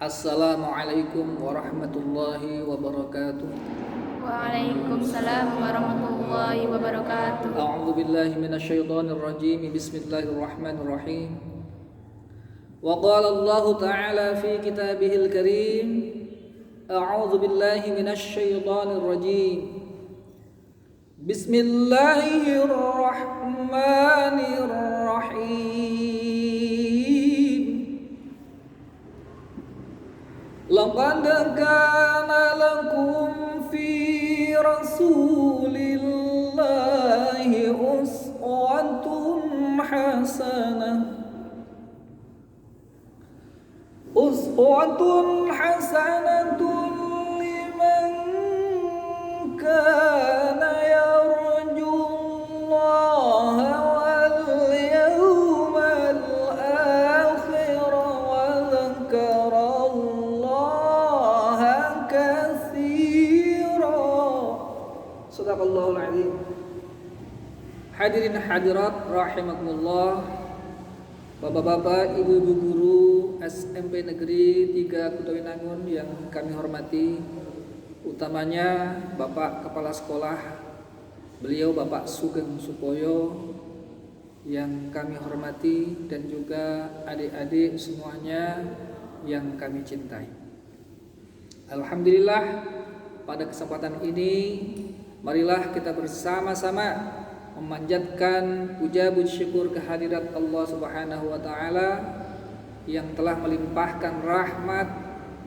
Assalamualaikum warahmatullahi wabarakatuh. Waalaikumsalam warahmatullahi wabarakatuh. A'udzu billahi minasyaitonir rajim. Bismillahirrahmanirrahim. Wa qala Allah ta'ala fi kitabihil karim. A'udzu billahi minasyaitonir rajim. Bismillahirrahmanirrahim. Laqad kana lakum fi rasulillahi uswatun hasanatun liman kana yarjullaha wal yawmal akhir wa dzakarallaha katsira. Shadaqallahul adzim. Hadirin hadirat rahimakumullah, Bapak-bapak, ibu-ibu guru SMP Negeri 3 Kutawinangun yang kami hormati, utamanya Bapak Kepala Sekolah, beliau Bapak Sugeng Supoyo yang kami hormati, dan juga adik-adik semuanya yang kami cintai. Alhamdulillah, pada kesempatan ini marilah kita bersama-sama memanjatkan puja puji syukur kehadirat Allah Subhanahu wa taala yang telah melimpahkan rahmat,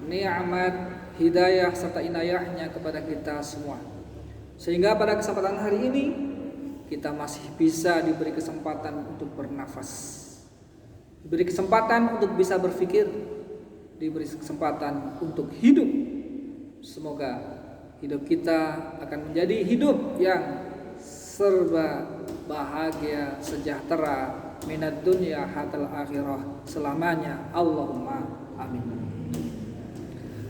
nikmat, hidayah serta inayahnya kepada kita semua. Sehingga pada kesempatan hari ini kita masih bisa diberi kesempatan untuk bernafas, diberi kesempatan untuk bisa berpikir, diberi kesempatan untuk hidup. Semoga hidup kita akan menjadi hidup yang serba bahagia, sejahtera, minad dunya hatal akhirah, selamanya. Allahumma amin.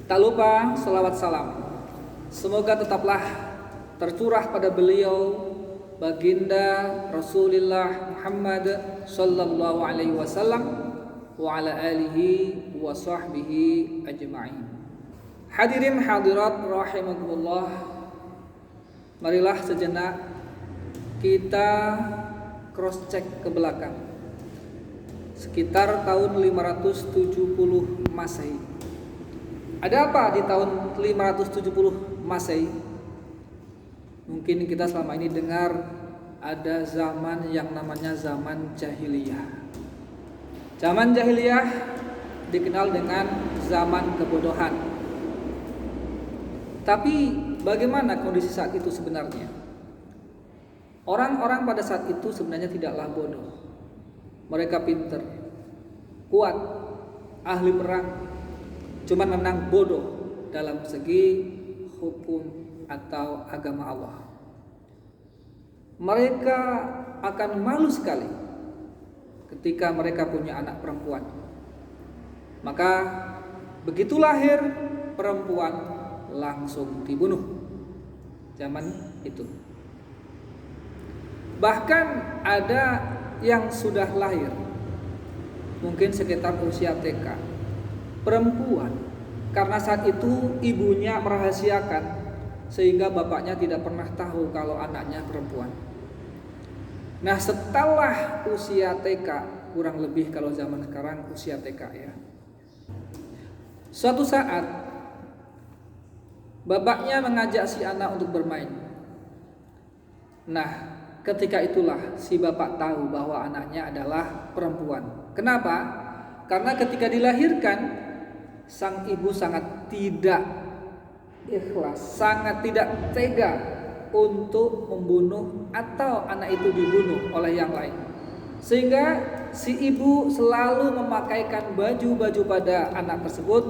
Tak lupa salawat salam semoga tetaplah tercurah pada beliau baginda Rasulullah Muhammad sallallahu alaihi wasallam wa ala alihi wa sahbihi ajma'in. Hadirin hadirat rahimakumullah, marilah sejenak kita cross check ke belakang sekitar tahun 570 Masehi. Ada apa di tahun 570 Masehi? Mungkin kita selama ini dengar ada zaman yang namanya zaman jahiliyah. Zaman jahiliyah dikenal dengan zaman kebodohan. Tapi bagaimana kondisi saat itu sebenarnya? Orang-orang pada saat itu sebenarnya tidaklah bodoh. Mereka pintar, kuat, ahli perang. Cuman memang bodoh dalam segi hukum atau agama Allah. Mereka akan malu sekali ketika mereka punya anak perempuan. Maka begitu lahir perempuan langsung dibunuh zaman itu. Bahkan ada yang sudah lahir mungkin sekitar usia TK, perempuan, karena saat itu ibunya merahasiakan sehingga bapaknya tidak pernah tahu kalau anaknya perempuan. Nah, setelah usia TK, kurang lebih kalau zaman sekarang usia TK ya, suatu saat bapaknya mengajak si anak untuk bermain. Nah, ketika itulah si bapak tahu bahwa anaknya adalah perempuan. Kenapa? Karena ketika dilahirkan, sang ibu sangat tidak ikhlas, sangat tidak tega untuk membunuh atau anak itu dibunuh oleh yang lain. Sehingga si ibu selalu memakaikan baju-baju pada anak tersebut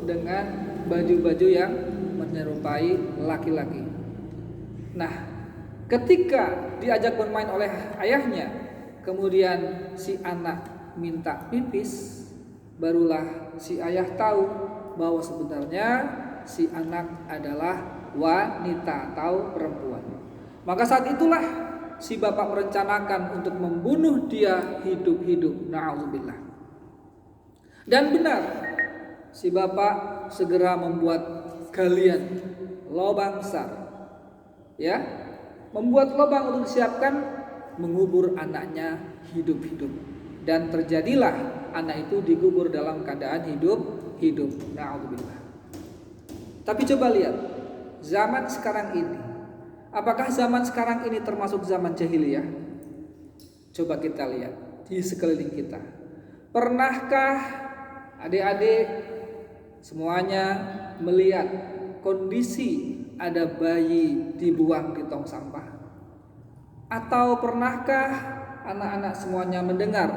dengan baju-baju yang menyerupai laki-laki. Nah, ketika diajak bermain oleh ayahnya, kemudian si anak minta pipis, barulah si ayah tahu bahwa sebenarnya si anak adalah wanita atau perempuan. Maka saat itulah si bapak merencanakan untuk membunuh dia hidup-hidup. Na'udzubillah. Dan benar, si bapak segera membuat galian, lubang besar, ya, membuat lubang untuk disiapkan mengubur anaknya hidup-hidup, dan terjadilah anak itu dikubur dalam keadaan hidup. Na'udzubillah. Tapi coba lihat zaman sekarang ini, apakah zaman sekarang ini termasuk zaman jahiliyah? Coba kita lihat di sekeliling kita. Pernahkah adik-adik semuanya melihat kondisi ada bayi dibuang di tong sampah? Atau pernahkah anak-anak semuanya mendengar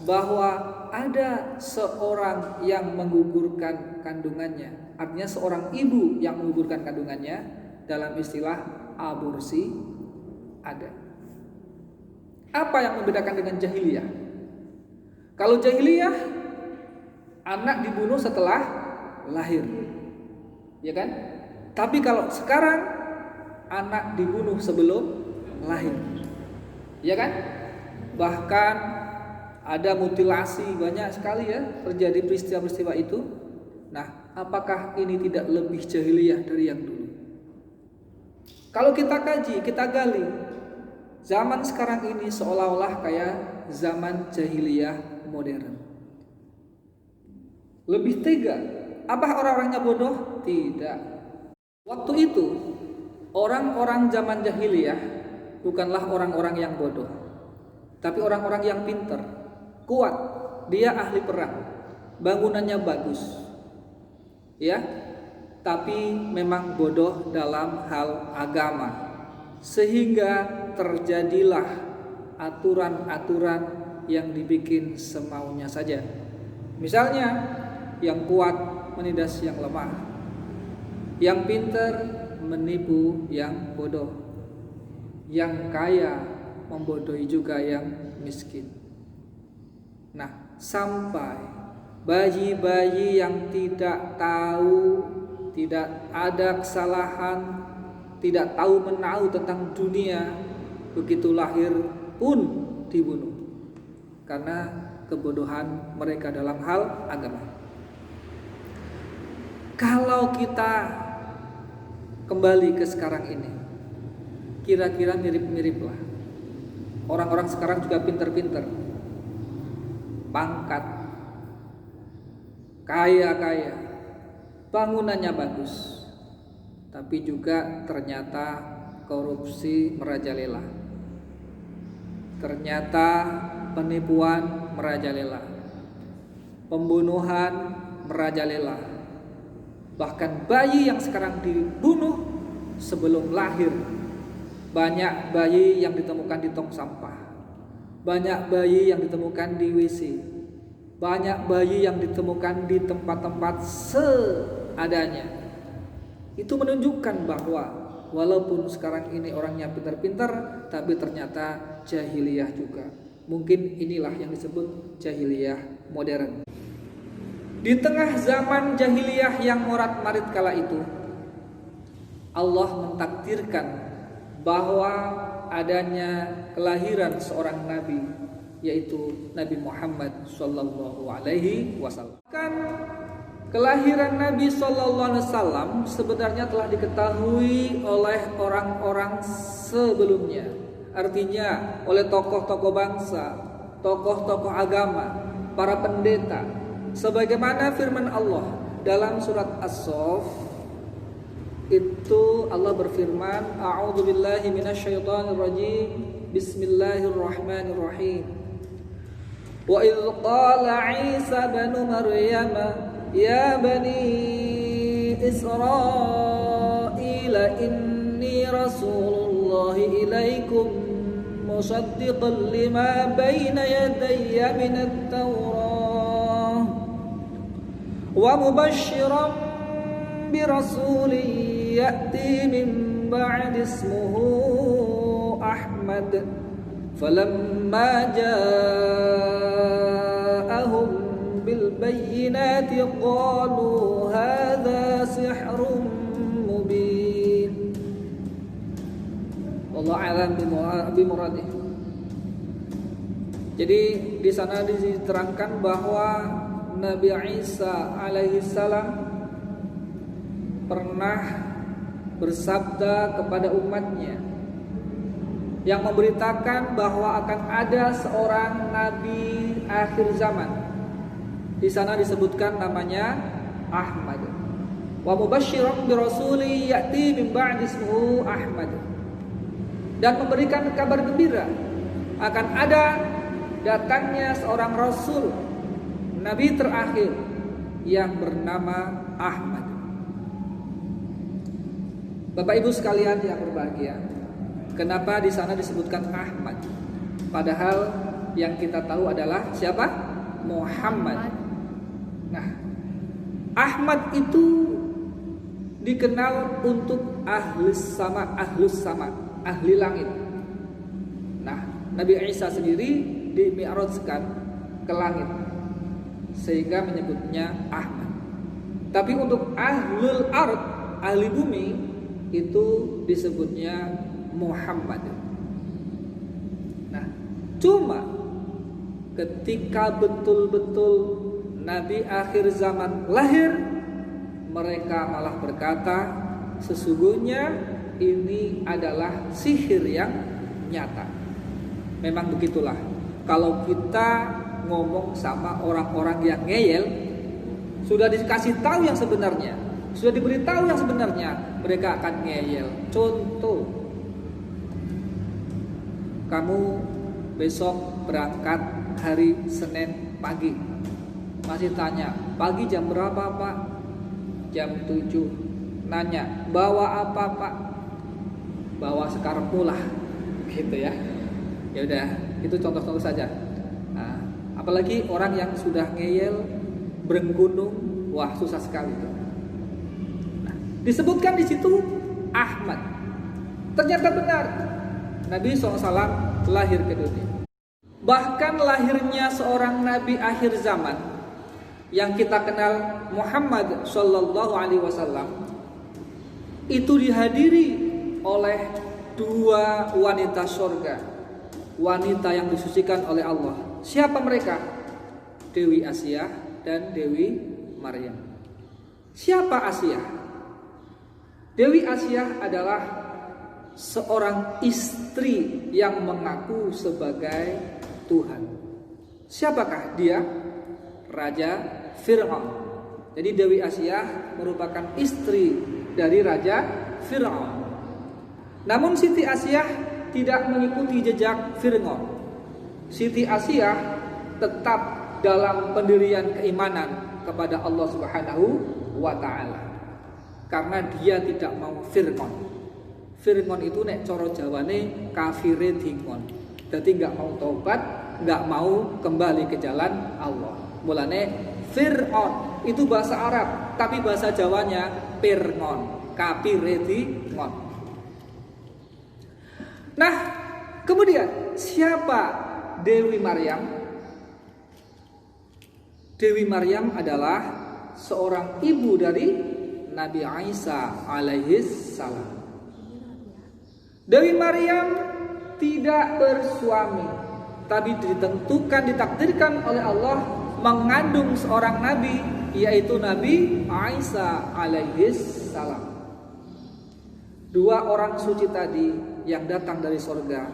bahwa ada seorang yang menggugurkan kandungannya? Artinya seorang ibu yang menggugurkan kandungannya, dalam istilah aborsi ada. Apa yang membedakan dengan jahiliyah? Kalau jahiliyah, anak dibunuh setelah lahir, ya kan? Tapi kalau sekarang, anak dibunuh sebelum lahir, ya kan? Bahkan ada mutilasi, banyak sekali ya terjadi peristiwa-peristiwa itu. Nah, apakah ini tidak lebih jahiliyah dari yang dulu? Kalau kita kaji, kita gali, zaman sekarang ini seolah-olah kayak zaman jahiliyah modern. Lebih tega. Apa orang-orangnya bodoh? Tidak. Waktu itu orang-orang zaman jahiliyah bukanlah orang-orang yang bodoh, tapi orang-orang yang pintar, kuat. Dia ahli perang, bangunannya bagus, ya. Tapi memang bodoh dalam hal agama, sehingga terjadilah aturan-aturan yang dibikin semaunya saja. Misalnya, yang kuat menindas yang lemah, yang pintar menipu yang bodoh, yang kaya membodohi juga yang miskin. Nah, sampai bayi-bayi yang tidak tahu, tidak ada kesalahan, tidak tahu menahu tentang dunia, begitu lahir pun dibunuh karena kebodohan mereka dalam hal agama. Kalau kita kembali ke sekarang ini, kira-kira mirip-mirip lah. Orang-orang sekarang juga pinter-pinter, pangkat, kaya-kaya, bangunannya bagus, tapi juga ternyata korupsi merajalela, ternyata penipuan merajalela, pembunuhan merajalela. Bahkan bayi yang sekarang dibunuh sebelum lahir. Banyak bayi yang ditemukan di tong sampah, banyak bayi yang ditemukan di WC, banyak bayi yang ditemukan di tempat-tempat seadanya. Itu menunjukkan bahwa walaupun sekarang ini orangnya pintar-pintar, tapi ternyata jahiliyah juga. Mungkin inilah yang disebut jahiliyah modern. Di tengah zaman jahiliyah yang morat-marit kala itu, Allah mentakdirkan bahwa adanya kelahiran seorang nabi, yaitu Nabi Muhammad sallallahu alaihi wasallam. Kan kelahiran Nabi sallallahu alaihi wasallam sebenarnya telah diketahui oleh orang-orang sebelumnya. Artinya oleh tokoh-tokoh bangsa, tokoh-tokoh agama, para pendeta. Sebagaimana firman Allah dalam surat As-Saff, itu Allah berfirman, a'udzubillahi minasyaitonirrajim, bismillahirrahmanirrahim. Wa idz qala Isa ibn Maryam ya bani Israil inni rasulullahi ilaikum musaddiqan lima baina yadayya minat Tawrah wa mubasysyiran birasuli ya'ti min ba'di ismuhu Ahmad falamma ja'ahum bil bayyinati qalu hadza sihrun mubin. Wallahu a'lam bimuradih. Jadi di sana diterangkan bahwa Nabi Isa alaihi salam pernah bersabda kepada umatnya yang memberitakan bahwa akan ada seorang nabi akhir zaman. Di sana disebutkan namanya Ahmad. Wa mubasysyiran bi rasuli ya'ti min ba'di ismuhu Ahmad. Dan memberikan kabar gembira akan ada datangnya seorang rasul, nabi terakhir yang bernama Ahmad. Bapak Ibu sekalian yang berbahagia, kenapa di sana disebutkan Ahmad? Padahal yang kita tahu adalah siapa? Muhammad. Nah, Ahmad itu dikenal untuk ahlus sama, ahli langit. Nah, Nabi Isa sendiri dimi'rajkan ke langit sehingga menyebutnya Ahmad. Tapi untuk ahlul ard, ahli bumi, itu disebutnya Muhammad. Nah, cuma ketika betul-betul Nabi akhir zaman lahir, mereka malah berkata, sesungguhnya ini adalah sihir yang nyata. Memang begitulah. Kalau kita ngomong sama orang-orang yang ngeyel, sudah dikasih tahu yang sebenarnya, sudah diberitahu yang sebenarnya, mereka akan ngeyel. Contoh, kamu besok berangkat hari Senin pagi, masih tanya, pagi jam berapa Pak? Jam 7. Nanya, bawa apa Pak? Bawa sekarang lah, gitu ya. Ya udah, itu contoh-contoh saja. Nah, apalagi orang yang sudah ngeyel, berenggunung, wah susah sekali itu. Nah, disebutkan di situ Ahmad. Ternyata benar, Nabi SAW lahir ke dunia. Bahkan lahirnya seorang Nabi akhir zaman yang kita kenal Muhammad Sallallahu Alaihi Wasallam itu dihadiri oleh dua wanita surga, wanita yang disucikan oleh Allah. Siapa mereka? Dewi Asia dan Dewi Maryam. Siapa Asia? Dewi Asia adalah seorang istri yang mengaku sebagai Tuhan. Siapakah dia? Raja Fir'aun. Jadi Dewi Asia merupakan istri dari Raja Fir'aun. Namun Siti Asia tidak mengikuti jejak Fir'aun. Siti Asia tetap dalam pendirian keimanan kepada Allah Subhanahu wa taala. Karena dia tidak mau Fir'aun. Fir'aun itu nek coro Jawane kafire dingon. Jadi enggak mau taubat, enggak mau kembali ke jalan Allah. Mulane Fir'aun itu bahasa Arab, tapi bahasa Jawanya Pirngon, kafire dingon. Nah, kemudian siapa Dewi Maryam? Dewi Maryam adalah seorang ibu dari Nabi Isa alaihi salam. Dewi Maryam tidak bersuami, tapi ditakdirkan oleh Allah mengandung seorang nabi, yaitu Nabi Isa alaihi salam. Dua orang suci tadi yang datang dari surga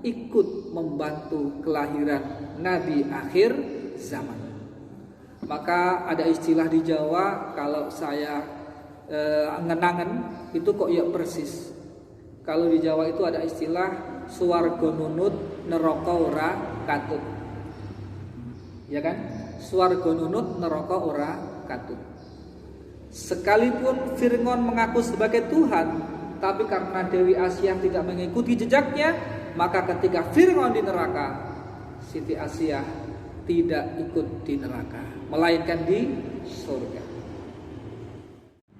ikut membantu kelahiran Nabi akhir zaman. Maka ada istilah di Jawa, kalau saya ngenangen itu kok ya persis. Kalau di Jawa itu ada istilah swarga nunut neraka ora katut. Ya kan? Swarga nunut neraka ora katut. Sekalipun Fir'aun mengaku sebagai Tuhan, tapi karena Dewi Asia tidak mengikuti jejaknya, maka ketika Fir'aun di neraka, Siti Asia tidak ikut di neraka, melainkan di surga.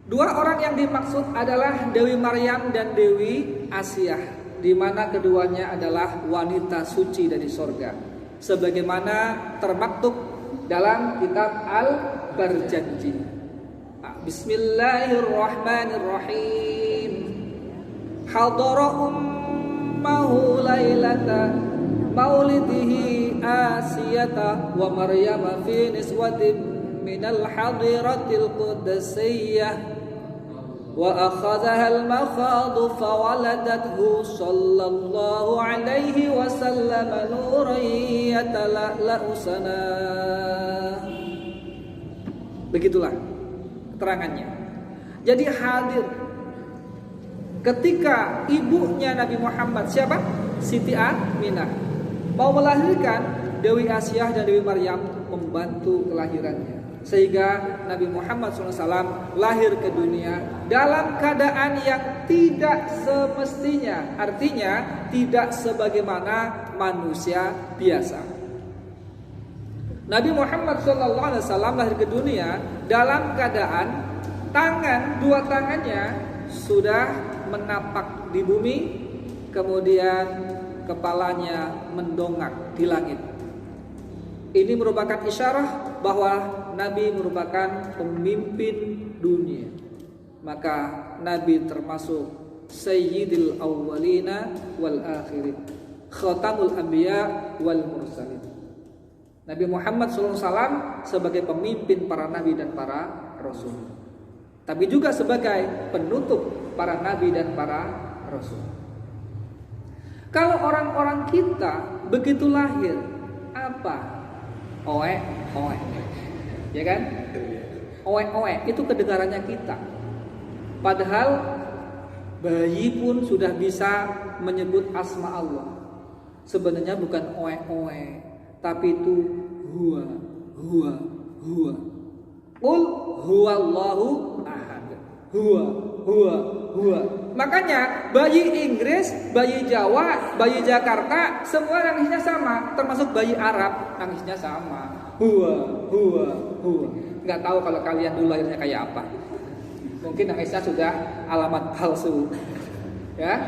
Dua orang yang dimaksud adalah Dewi Maryam dan Dewi Asia, di mana keduanya adalah wanita suci dari surga, sebagaimana termaktub dalam kitab Al-Barjanji. Bismillahirrahmanirrahim. Hadara ummahu lailata maulidihi Asiyata wa Maryam fi niswatin minal hadiratil qudsiyah wa akhadhaha al-makhadu fawaladathu sallallahu alaihi wasallam nuran yatala'la'u sana. Begitulah keterangannya. Jadi hadir ketika ibunya Nabi Muhammad, siapa? Siti Aminah, mau melahirkan, Dewi Asyah dan Dewi Maryam membantu kelahirannya. Sehingga Nabi Muhammad SAW lahir ke dunia dalam keadaan yang tidak semestinya. Artinya tidak sebagaimana manusia biasa. Nabi Muhammad SAW lahir ke dunia dalam keadaan dua tangannya sudah menapak di bumi, kemudian kepalanya mendongak di langit. Ini merupakan isyarah bahwa Nabi merupakan pemimpin dunia. Maka Nabi termasuk Sayyidil Awwalina wal Akhirin, Khatamul Anbiya wal Mursalin. Nabi Muhammad SAW sebagai pemimpin para nabi dan para rasul, tapi juga sebagai penutup para nabi dan para rasul. Kalau orang-orang kita begitu lahir, apa? Oe, ya kan? Oe, itu kedengarannya kita. Padahal bayi pun sudah bisa menyebut asma Allah. Sebenarnya bukan oe, tapi itu huwa. Qul huwallahu ahad. Huwa. Makanya bayi Inggris, bayi Jawa, bayi Jakarta semua nangisnya sama, termasuk bayi Arab nangisnya sama. Huwa. Enggak tahu kalau kalian dulu lahirnya kayak apa. Mungkin nangisnya sudah alamat palsu. Ya.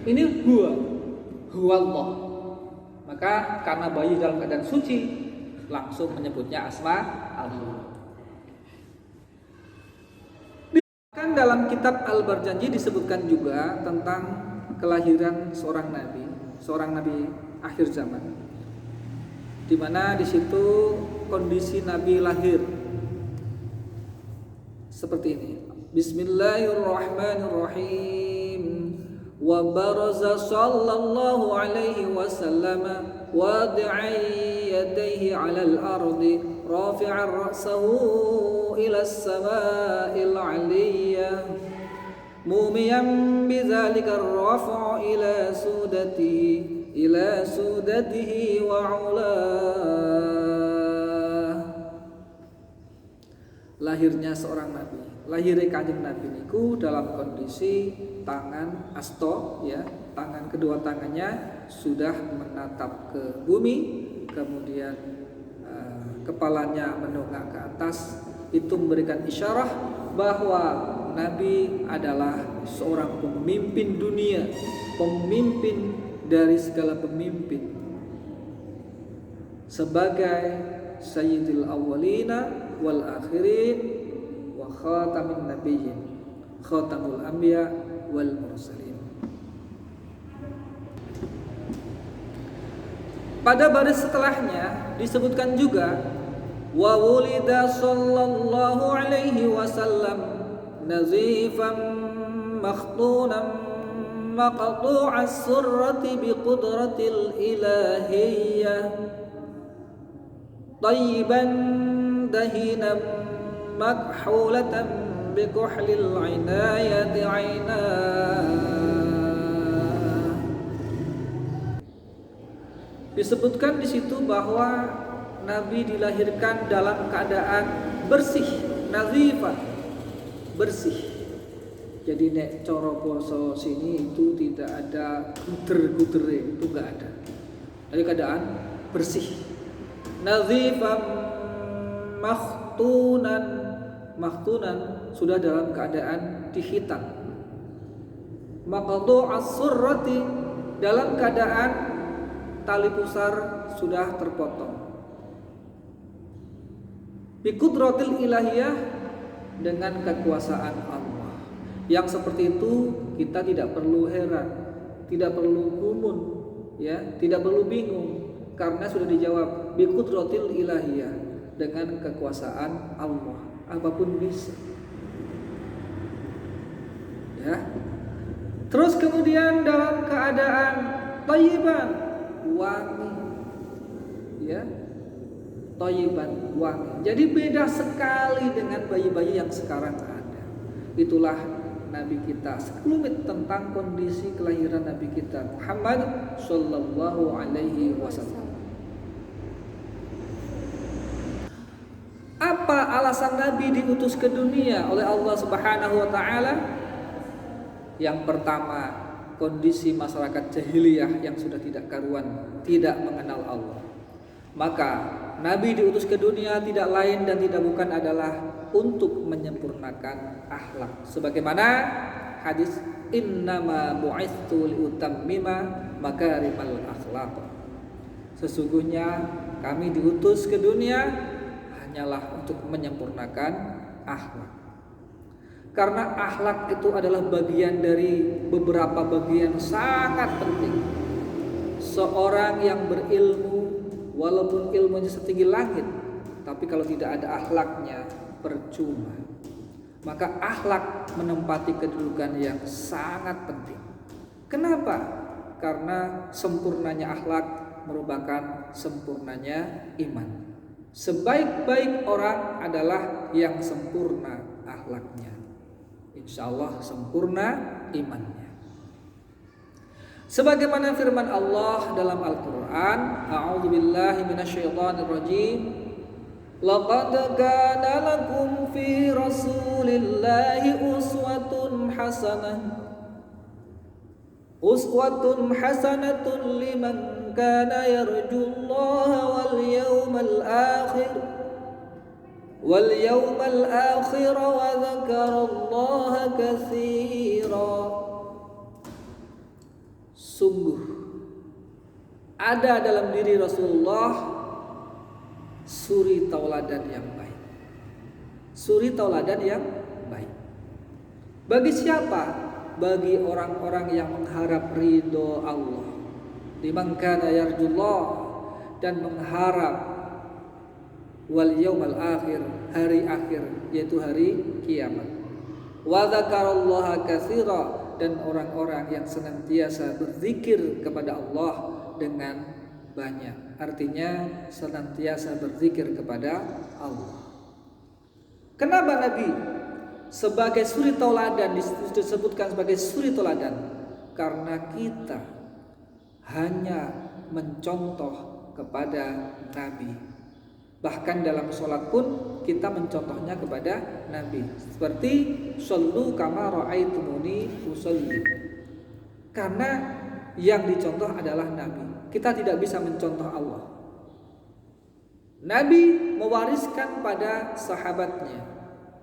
Ini huwa Allah. Maka karena bayi dalam keadaan suci, langsung menyebutnya asma Allah. Kan dalam kitab Al-Barjanji disebutkan juga tentang kelahiran seorang nabi akhir zaman, di mana di situ kondisi nabi lahir seperti ini. Bismillahirrahmanirrahim. Wa baraza sallallahu alaihi wasallam wadi'an yadayhi 'alal ardi rafi'an ra'sahu ila as-sama'il 'aliyyah mumiyan bidzalika ar-raf'u ila sudatihi wa 'ulah. Lahirnya seorang nabi, lahirnya kanjeng Nabi niku dalam kondisi tangan asto, ya, tangan kedua tangannya sudah menatap ke bumi, kemudian kepalanya mendongak ke atas. Itu memberikan isyarat bahwa Nabi adalah seorang pemimpin dunia, pemimpin dari segala pemimpin, sebagai Sayyidil Awwalina wal Akhirin wa Khatamin Nabiyyin, Khatamul Anbiya wal Mursalin. Pada baris setelahnya disebutkan juga wa wulida sallallahu alaihi wasallam nazifan makhtunan maqtu'as surrati biqudratil ilahiyyah tayyiban dahinan makhulatan bikuhlil inayati Disebutkan di situ bahwa Nabi dilahirkan dalam keadaan bersih, nazifah, bersih. Jadi nek coro poso sini itu tidak ada guter-gutere, itu enggak ada. Dari keadaan bersih. Nazifan makhtunan sudah dalam keadaan dihitan. Maqtu'as surrati dalam keadaan tali pusar sudah terpotong. Biqudratil ilahiyah dengan kekuasaan Allah. Yang seperti itu kita tidak perlu heran, tidak perlu gumun, ya, tidak perlu bingung, karena sudah dijawab biqudratil ilahiyah, dengan kekuasaan Allah. Apapun bisa. Ya. Terus kemudian dalam keadaan thayyiban, wangi. Ya. Thayyiban, wangi. Jadi beda sekali dengan bayi-bayi yang sekarang ada. Itulah Nabi kita, sekelumit tentang kondisi kelahiran Nabi kita Muhammad sallallahu alaihi wasallam. Apa alasan Nabi diutus ke dunia oleh Allah Subhanahu wa taala? Yang pertama, kondisi masyarakat jahiliyah yang sudah tidak karuan, tidak mengenal Allah. Maka Nabi diutus ke dunia tidak lain dan tidak bukan adalah untuk menyempurnakan akhlak. Sebagaimana hadis innama bu'itsu liutammima makarimal akhlaq. Sesungguhnya kami diutus ke dunia hanyalah untuk menyempurnakan akhlak. Karena akhlak itu adalah bagian dari beberapa bagian sangat penting. Seorang yang berilmu, walaupun ilmunya setinggi langit, tapi kalau tidak ada akhlaknya, percuma. Maka akhlak menempati kedudukan yang sangat penting. Kenapa? Karena sempurnanya akhlak merupakan sempurnanya iman. Sebaik-baik orang adalah yang sempurna akhlaknya. Insya Allah sempurna imannya. Sebagaimana firman Allah dalam Al-Quran, A'udzubillahi minasyaitonirrajim, laqad kana lakum fi rasulillahi uswatun hasanatun liman kana yarjullaha wal yawmal akhir wa dzakarallaha katsira. Sungguh ada dalam diri Rasulullah suri tauladan yang baik. Suri tauladan yang baik. Bagi siapa? Bagi orang-orang yang mengharap ridho Allah. Liman kana yarjullah, dan mengharap wal yaumal akhir, hari akhir, yaitu hari kiamat. Wa dzakarallaha katsira, dan orang-orang yang senantiasa berzikir kepada Allah dengan banyak. Artinya senantiasa berzikir kepada Allah. Kenapa Nabi sebagai suri tauladan disebutkan sebagai suri tauladan? Karena kita hanya mencontoh kepada Nabi. Bahkan dalam sholat pun kita mencontohnya kepada Nabi. Seperti shollu kama ra'aitumuni usolli. Karena yang dicontoh adalah Nabi. Kita tidak bisa mencontoh Allah. Nabi mewariskan pada sahabatnya.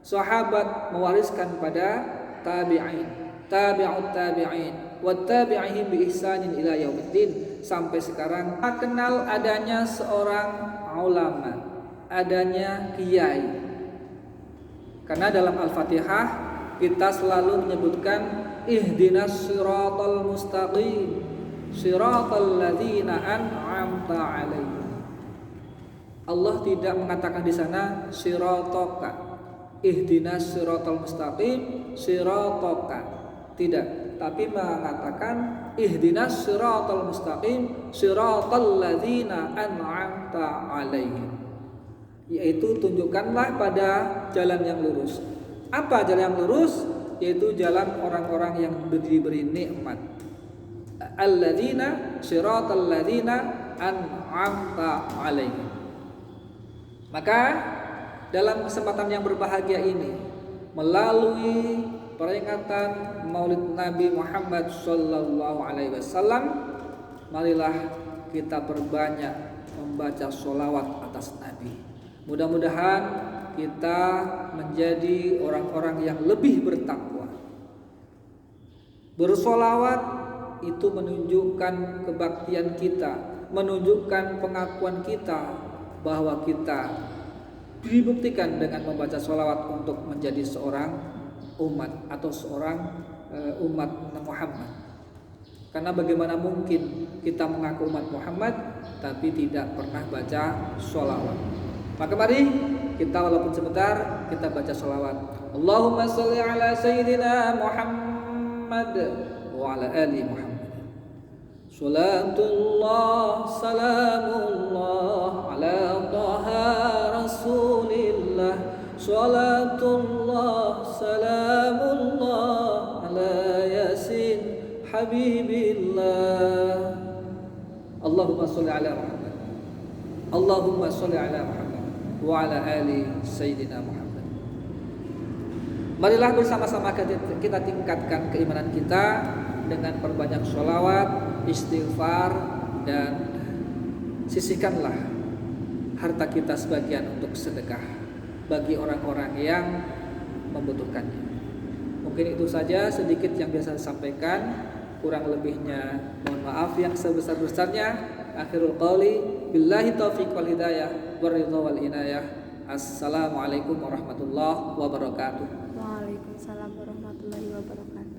Sahabat mewariskan pada tabi'in, tabi'ut tabi'in, wa tabi'ihim bi ihsanin ila yaumiddin. Sampai sekarang kita kenal adanya seorang ulama, adanya kiai. Karena dalam Al-Fatihah kita selalu menyebutkan ihdinas siratal mustaqim, siratal ladzina an'amta 'alaihim. Allah tidak mengatakan di sana sirataka, ihdinas siratal mustaqim, sirataka. Tidak, tapi mengatakan ihdinas siratal mustaqim, siratal ladzina an'amta alaihim. Yaitu tunjukkanlah pada jalan yang lurus. Apa jalan yang lurus? Yaitu jalan orang-orang yang diberi nikmat. Alladzina siratal ladzina an'amta alaihim. Maka dalam kesempatan yang berbahagia ini, melalui peringatan Maulid Nabi Muhammad sallallahu alaihi wasallam, marilah kita perbanyak membaca sholawat atas Nabi. Mudah-mudahan kita menjadi orang-orang yang lebih bertakwa. Bersolawat itu menunjukkan kebaktian kita, menunjukkan pengakuan kita bahwa kita dibuktikan dengan membaca sholawat untuk menjadi seorang umat atau seorang umat Muhammad. Karena bagaimana mungkin kita mengaku umat Muhammad tapi tidak pernah baca sholawat. Maka mari kita walaupun sebentar kita baca sholawat. Allahumma sholli ala sayyidina Muhammad wa ala ali Muhammad. Salatullah salamullah ala taha rasulillah. Salatullah salamullah ala yasin habibillah. Allahumma sholli ala Muhammad. Allahumma sholli ala Muhammad wa ala ali sayyidina Muhammad. Marilah bersama-sama kita tingkatkan keimanan kita dengan perbanyak sholawat, istighfar, dan sisihkanlah harta kita sebagian untuk sedekah bagi orang-orang yang membutuhkannya. Mungkin itu saja sedikit yang biasa disampaikan. Kurang lebihnya mohon maaf yang sebesar-besarnya. Akhirul qawli billahi taufiq wal hidayah waridha wal inayah. Assalamualaikum warahmatullahi wabarakatuh. Waalaikumsalam warahmatullahi wabarakatuh.